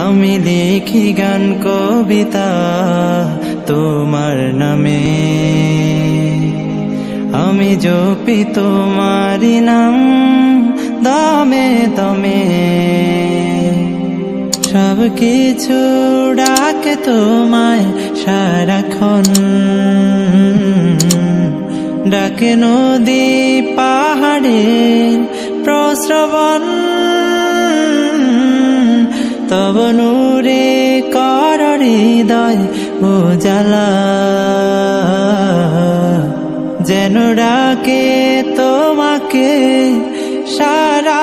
আমি লিখি গান কবিতা তোমার নামে, আমি জপি তোমারি নাম দমে দমে। সব কিছু ডাকে তোমায় সারাক্ষণ, ডাকে নদী পাহাড়ে প্রশ্রবণ। তব নূরে কর হৃদয় উজালা, যেন ডাকে তোমাকে সারা